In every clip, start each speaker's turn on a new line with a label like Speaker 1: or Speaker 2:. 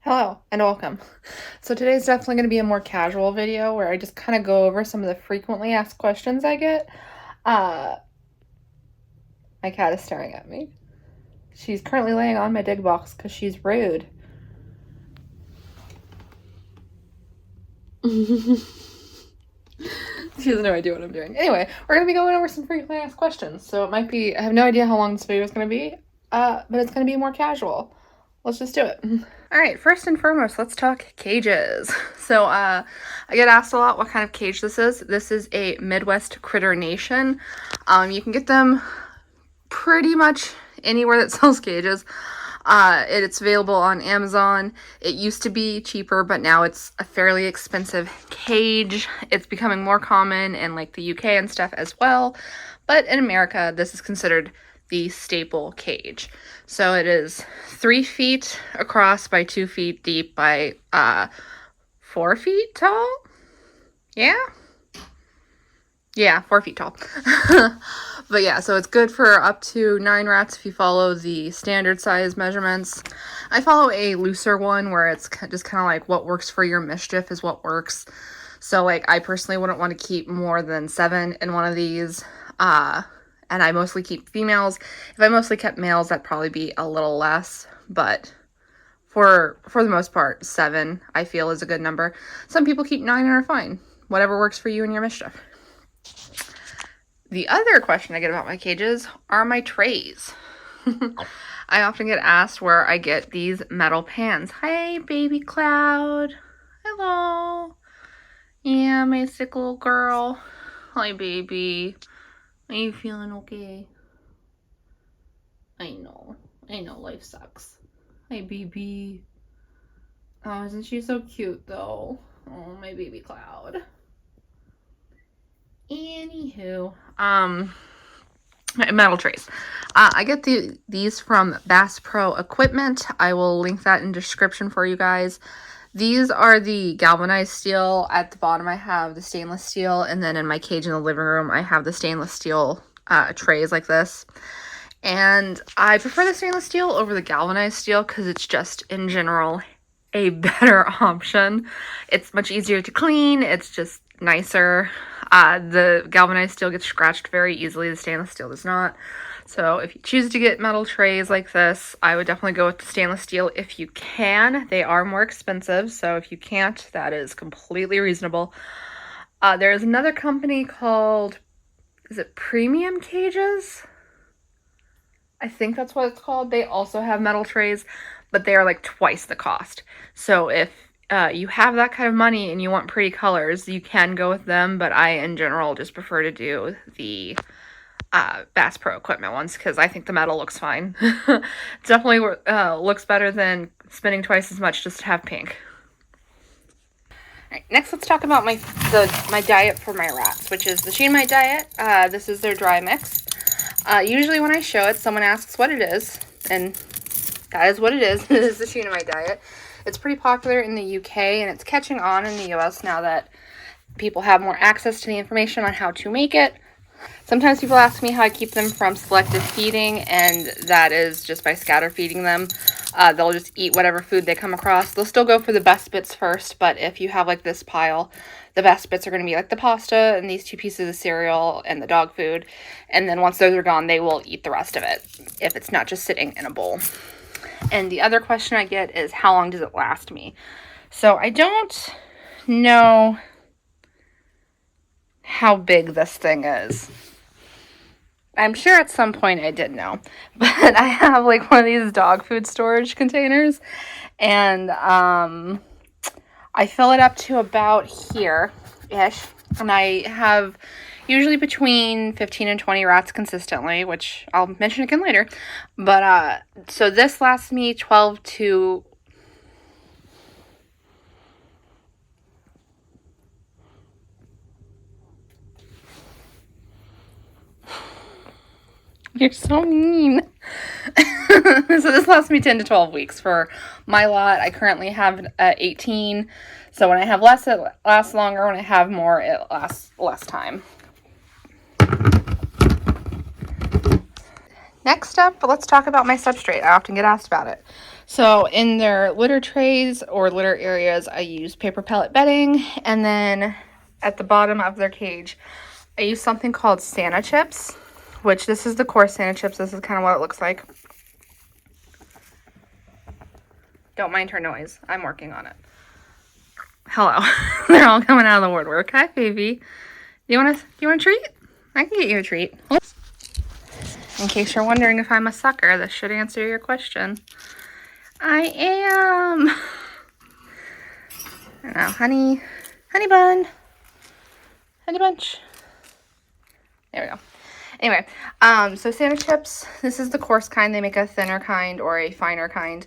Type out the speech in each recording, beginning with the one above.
Speaker 1: Hello and welcome. So today's definitely going to be a more casual video where I just kind of go over some of the frequently asked questions I get. My cat is staring at me. She's currently laying on my dig box because she's rude. She has no idea what I'm doing. Anyway, we're going to be going over some frequently asked questions. So it might be, I have no idea how long this video is going to be, but it's going to be more casual. Let's just do it. All right, first and foremost, let's talk cages. So I get asked a lot what kind of cage this is. This is a Midwest Critter Nation. You can get them pretty much anywhere that sells cages. It's available on Amazon. It used to be cheaper, but now it's a fairly expensive cage. It's becoming more common in like the UK and stuff as well. But in America, this is considered the staple cage. So it is 3 feet across by 2 feet deep by 4 feet tall. Yeah, 4 feet tall. But yeah, so it's good for up to 9 rats if you follow the standard size measurements. I follow a looser one where it's just kind of like what works for your mischief is what works. So like I personally wouldn't want to keep more than 7 in one of these. And I mostly keep females. If I mostly kept males, that'd probably be a little less. But for the most part, 7 I feel is a good number. Some people keep 9 and are fine. Whatever works for you and your mischief. The other question I get about my cages are my trays. I often get asked where I get these metal pans. Hi, baby Cloud. Hello. Yeah, my sick little girl. Hi, baby. Are you feeling okay? I know life sucks. Hi, baby. Oh, isn't she so cute, though? Oh, my baby Cloud. Anywho, metal trays. I get these from Bass Pro Equipment. I will link that in the description for you guys. These are the galvanized steel. At the bottom I have the stainless steel, and then in my cage in the living room I have the stainless steel trays like this. And I prefer the stainless steel over the galvanized steel because it's just in general a better option. It's much easier to clean. It's just nicer. The galvanized steel gets scratched very easily. The stainless steel does not. So if you choose to get metal trays like this, I would definitely go with the stainless steel if you can. They are more expensive, so if you can't, that is completely reasonable. There's another company called, is it Premium Cages? I think that's what it's called. They also have metal trays, but they are like twice the cost. So if you have that kind of money and you want pretty colors, you can go with them, but I in general just prefer to do the Bass Pro Equipment ones because I think the metal looks fine. It definitely looks better than spending twice as much just to have pink. Alright, next let's talk about my diet for my rats, which is the Sheenmite diet. This is their dry mix. Usually when I show it, someone asks what it is, and that is what it is. It is the Sheenmite diet. It's pretty popular in the UK, and it's catching on in the US now that people have more access to the information on how to make it. Sometimes people ask me how I keep them from selective feeding, and that is just by scatter feeding them. They'll just eat whatever food they come across. They'll still go for the best bits first, but if you have like this pile, the best bits are going to be like the pasta and these 2 pieces of cereal and the dog food. And then once those are gone, they will eat the rest of it if it's not just sitting in a bowl. And the other question I get is, how long does it last me? So I don't know how big this thing is. I'm sure at some point I did know, but I have like one of these dog food storage containers, and I fill it up to about here-ish, and I have usually between 15 and 20 rats consistently, which I'll mention again later. But so this lasts me 12 to... You're so mean. So this lasts me 10 to 12 weeks for my lot. I currently have 18. So when I have less, it lasts longer. When I have more, it lasts less time. Next up, let's talk about my substrate. I often get asked about it. So in their litter trays or litter areas, I use paper pellet bedding, and then at the bottom of their cage, I use something called Santa Chips, which this is the coarse Santa Chips. This is kind of what it looks like. Don't mind her noise. I'm working on it. Hello. They're all coming out of the woodwork. Hi, baby. You want a treat? I can get you a treat. In case you're wondering if I'm a sucker, this should answer your question. I am. Now, honey bun, honey bunch. There we go. Anyway, so Santa Chips, this is the coarse kind. They make a thinner kind or a finer kind.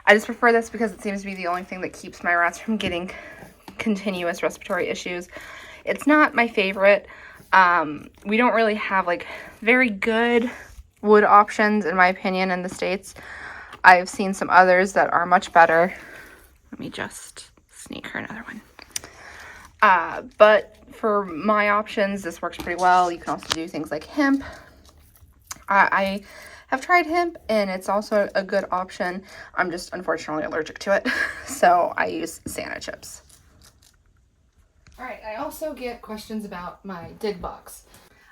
Speaker 1: I just prefer this because it seems to be the only thing that keeps my rats from getting continuous respiratory issues. It's not my favorite. We don't really have like very good wood options, in my opinion, in the States. I've seen some others that are much better. Let me just sneak her another one. But for my options, this works pretty well. You can also do things like hemp. I have tried hemp, and it's also a good option. I'm just unfortunately allergic to it, so I use Santa Chips. All right, I also get questions about my dig box.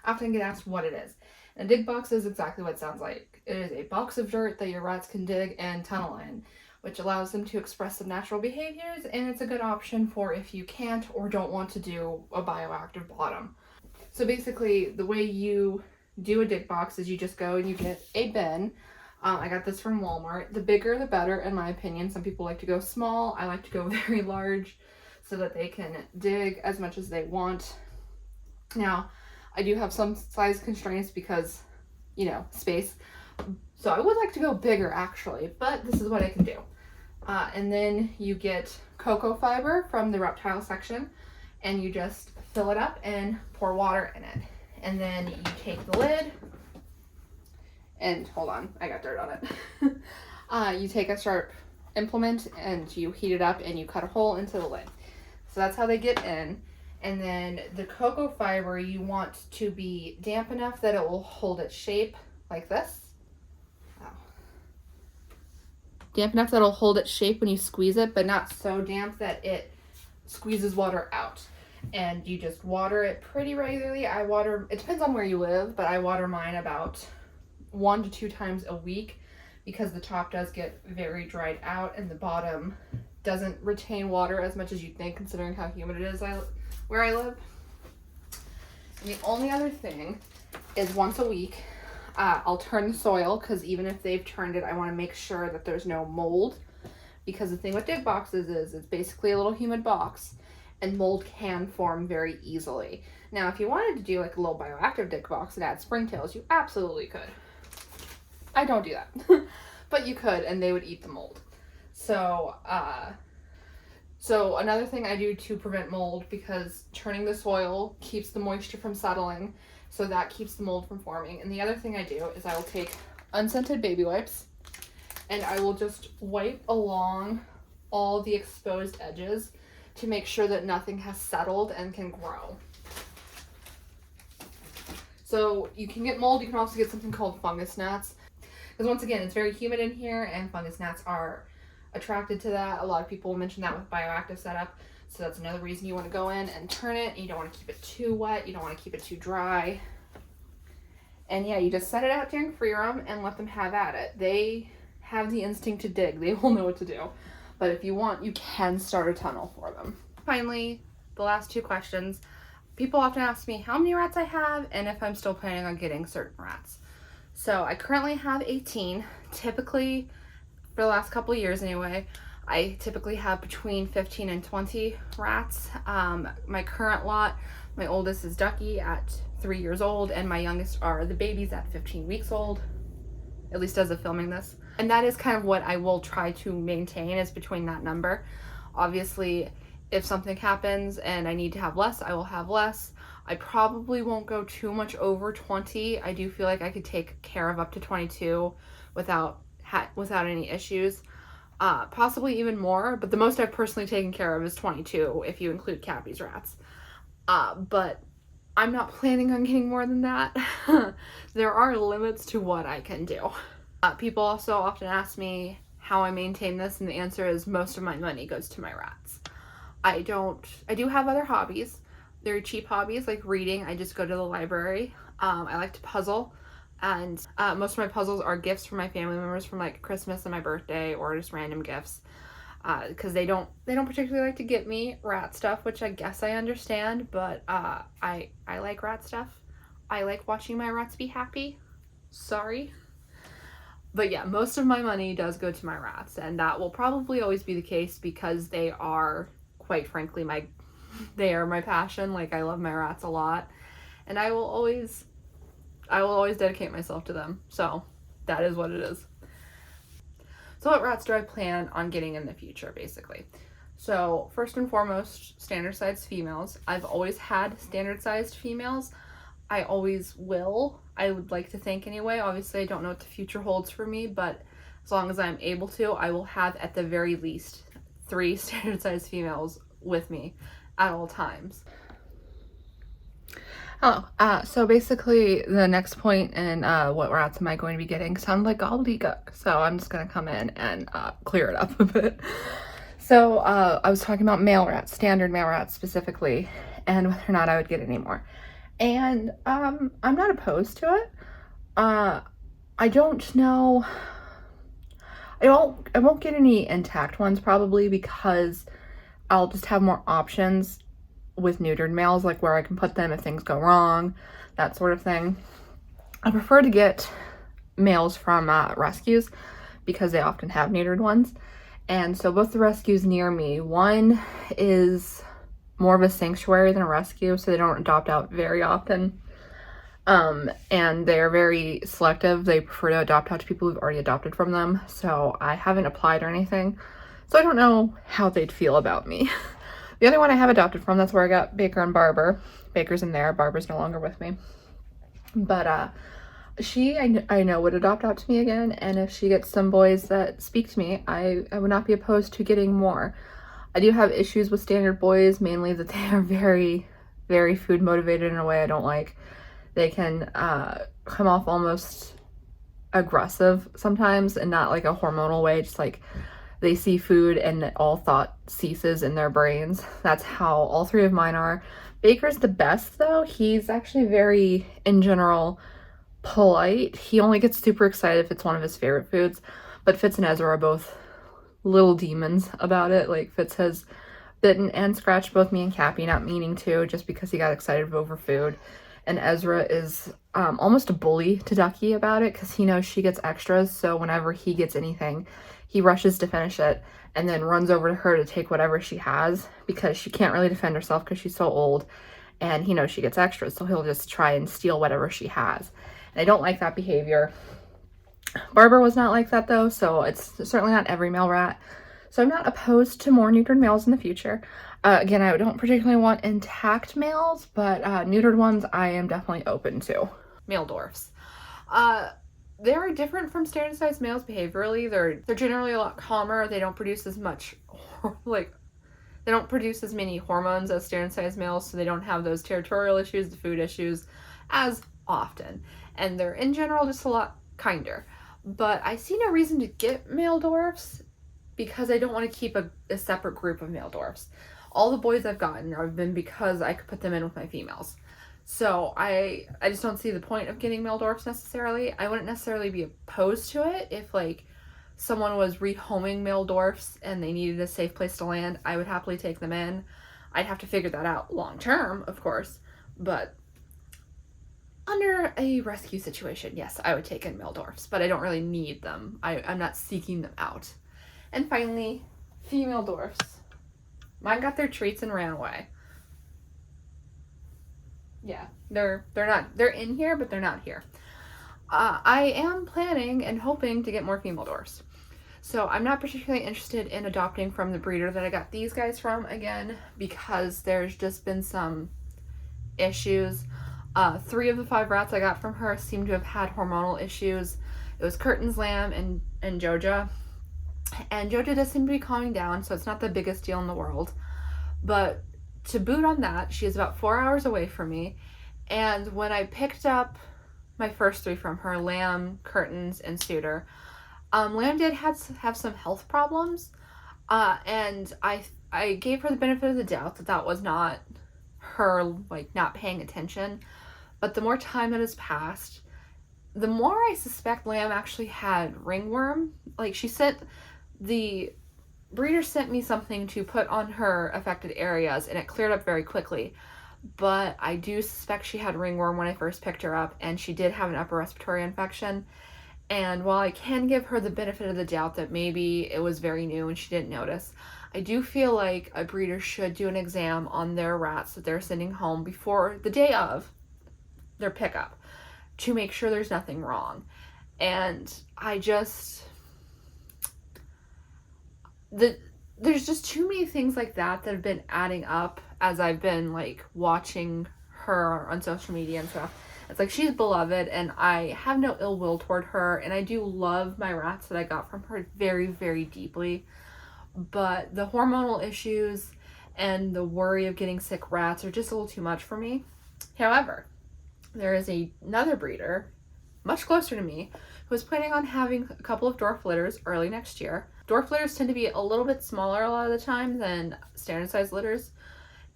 Speaker 1: I often get asked what it is. And a dig box is exactly what it sounds like. It is a box of dirt that your rats can dig and tunnel in, which allows them to express some natural behaviors, and it's a good option for if you can't or don't want to do a bioactive bottom. So basically, the way you do a dig box is you just go and you get a bin. I got this from Walmart. The bigger, the better, in my opinion. Some people like to go small. I like to go very large so that they can dig as much as they want. Now, I do have some size constraints because, you know, space. So I would like to go bigger, actually, but this is what I can do. And then you get cocoa fiber from the reptile section, and you just fill it up and pour water in it. And then you take the lid, and hold on, I got dirt on it. You take a sharp implement and you heat it up and you cut a hole into the lid. So that's how they get in. And then the cocoa fiber, you want to be damp enough that it will hold its shape like this. Wow. Damp enough that it'll hold its shape when you squeeze it, but not so damp that it squeezes water out. And you just water it pretty regularly. It depends on where you live, but I water mine about 1 to 2 times a week because the top does get very dried out and the bottom doesn't retain water as much as you'd think, considering how humid it is where I live. And the only other thing is once a week, I'll turn the soil, because even if they've turned it, I want to make sure that there's no mold, because the thing with dig boxes is it's basically a little humid box, and mold can form very easily. Now, if you wanted to do like a little bioactive dig box and add springtails, you absolutely could. I don't do that, but you could, and they would eat the mold. So another thing I do to prevent mold, because turning the soil keeps the moisture from settling, so that keeps the mold from forming. And the other thing I do is I will take unscented baby wipes, and I will just wipe along all the exposed edges to make sure that nothing has settled and can grow. So you can get mold. You can also get something called fungus gnats, because once again, it's very humid in here, and fungus gnats are attracted to that. A lot of people mention that with bioactive setup, so that's another reason you want to go in and turn it. And you don't want to keep it too wet, you don't want to keep it too dry. And yeah, you just set it out during free roam and let them have at it. They have the instinct to dig. They will know what to do. But if you want, you can start a tunnel for them. Finally, the last 2 questions. People often ask me how many rats I have and if I'm still planning on getting certain rats. So I currently have 18. Typically, for the last couple of years anyway, I typically have between 15 and 20 rats. My current lot, my oldest is Ducky at 3 years old, and my youngest are the babies at 15 weeks old, at least as of filming this. And that is kind of what I will try to maintain, is between that number. Obviously, if something happens and I need to have less, I will have less. I probably won't go too much over 20. I do feel like I could take care of up to 22 without any issues. Possibly even more, but the most I've personally taken care of is 22 if you include Cappy's rats. But I'm not planning on getting more than that. There are limits to what I can do. People also often ask me how I maintain this, and the answer is most of my money goes to my rats. I do have other hobbies. They're cheap hobbies like reading. I just go to the library. I like to puzzle, and most of my puzzles are gifts from my family members from like Christmas and my birthday, or just random gifts. Because they don't particularly like to get me rat stuff, which I guess I understand, but I like rat stuff. I like watching my rats be happy. Sorry. But yeah, most of my money does go to my rats, and that will probably always be the case because they are, quite frankly, they are my passion. Like, I love my rats a lot, and I will always dedicate myself to them. So that is what it is. So what rats do I plan on getting in the future, basically? So first and foremost, standard sized females. I've always had standard sized females. I always will. I would like to think anyway. Obviously, I don't know what the future holds for me, but as long as I'm able to, I will have at the very least 3 standard sized females with me at all times. Hello. So basically the next point in what rats am I going to be getting sounded like gobbledygook. So I'm just going to come in and clear it up a bit. So I was talking about male rats, standard male rats specifically, and whether or not I would get any more. And I'm not opposed to it. I don't know. I won't get any intact ones probably because I'll just have more options with neutered males, like where I can put them if things go wrong, that sort of thing. I prefer to get males from rescues because they often have neutered ones. And so both the rescues near me, one is more of a sanctuary than a rescue, so they don't adopt out very often. And they're very selective. They prefer to adopt out to people who've already adopted from them. So I haven't applied or anything. So I don't know how they'd feel about me. The other one I have adopted from, that's where I got Baker and Barber. Baker's in there, Barber's no longer with me. But she, I know, would adopt out to me again, and if she gets some boys that speak to me, I would not be opposed to getting more. I do have issues with standard boys, mainly that they are very, very food motivated in a way I don't like. They can come off almost aggressive sometimes, and not like a hormonal way, just like they see food and all thought ceases in their brains. That's how all 3 of mine are. Baker's the best though. He's actually very, in general, polite. He only gets super excited if it's one of his favorite foods. But Fitz and Ezra are both little demons about it. Like, Fitz has bitten and scratched both me and Cappy, not meaning to, just because he got excited over food. And Ezra is almost a bully to Ducky about it because he knows she gets extras. So whenever he gets anything, he rushes to finish it and then runs over to her to take whatever she has because she can't really defend herself because she's so old, and he knows she gets extras, so he'll just try and steal whatever she has. And I don't like that behavior. Barber was not like that though, so it's certainly not every male rat. So I'm not opposed to more neutered males in the future. Again, I don't particularly want intact males, but neutered ones I am definitely open to. Male dwarfs. They are different from standard sized males behaviorally. They're generally a lot calmer. They don't produce as much, they don't produce as many hormones as standard sized males, so they don't have those territorial issues, the food issues, as often. And they're in general just a lot kinder. But I see no reason to get male dwarfs because I don't want to keep a separate group of male dwarfs. All the boys I've gotten have been because I could put them in with my females. So I just don't see the point of getting male dwarfs necessarily. I wouldn't necessarily be opposed to it if like someone was rehoming male dwarfs and they needed a safe place to land. I would happily take them in. I'd have to figure that out long term, of course, but under a rescue situation, yes, I would take in male dwarfs, but I don't really need them. I'm not seeking them out. And finally, female dwarfs. Mine got their treats and ran away. Yeah, they're in here, but they're not here. I am planning and hoping to get more female dwarfs. So I'm not particularly interested in adopting from the breeder that I got these guys from again, because there's just been some issues. 3 of the 5 rats I got from her seem to have had hormonal issues. It was Curtain's lamb and Joja. And Joja does seem to be calming down, so it's not the biggest deal in the world. But to boot on that, she is about 4 hours away from me. And when I picked up my first 3 from her, Lamb, Curtains, and Suitor, Lamb did have some health problems, and I gave her the benefit of the doubt that that was not her, like, not paying attention. But the more time that has passed, the more I suspect Lamb actually had ringworm. Like, the breeder sent me something to put on her affected areas, and it cleared up very quickly. But I do suspect she had ringworm when I first picked her up, and she did have an upper respiratory infection. And while I can give her the benefit of the doubt that maybe it was very new and she didn't notice, I do feel like a breeder should do an exam on their rats that they're sending home before the day of their pickup to make sure there's nothing wrong. And there's just too many things like that that have been adding up as I've been, like, watching her on social media and stuff. It's like, she's beloved, and I have no ill will toward her, and I do love my rats that I got from her very, very deeply. But the hormonal issues and the worry of getting sick rats are just a little too much for me. However, there is another breeder, much closer to me, who is planning on having a couple of dwarf litters early next year. Dwarf litters tend to be a little bit smaller a lot of the time than standard size litters.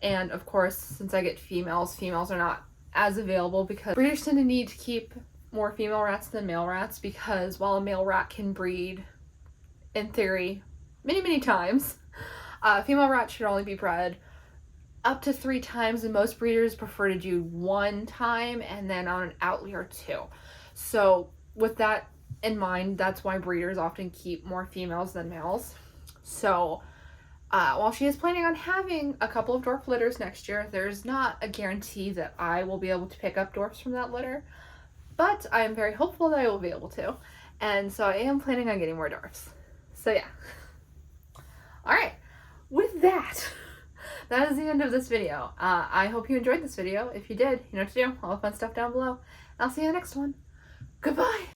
Speaker 1: And of course, since I get females are not as available because breeders tend to need to keep more female rats than male rats, because while a male rat can breed, in theory, many, many times, female rats should only be bred up to 3 times, and most breeders prefer to do 1 time and then on an outlier 2. So with that in mind, that's why breeders often keep more females than males. So while she is planning on having a couple of dwarf litters next year, there's not a guarantee that I will be able to pick up dwarfs from that litter, but I am very hopeful that I will be able to, and so I am planning on getting more dwarfs. So yeah. Alright, with that, that is the end of this video. I hope you enjoyed this video. If you did, you know what to do. All the fun stuff down below. I'll see you in the next one. Goodbye!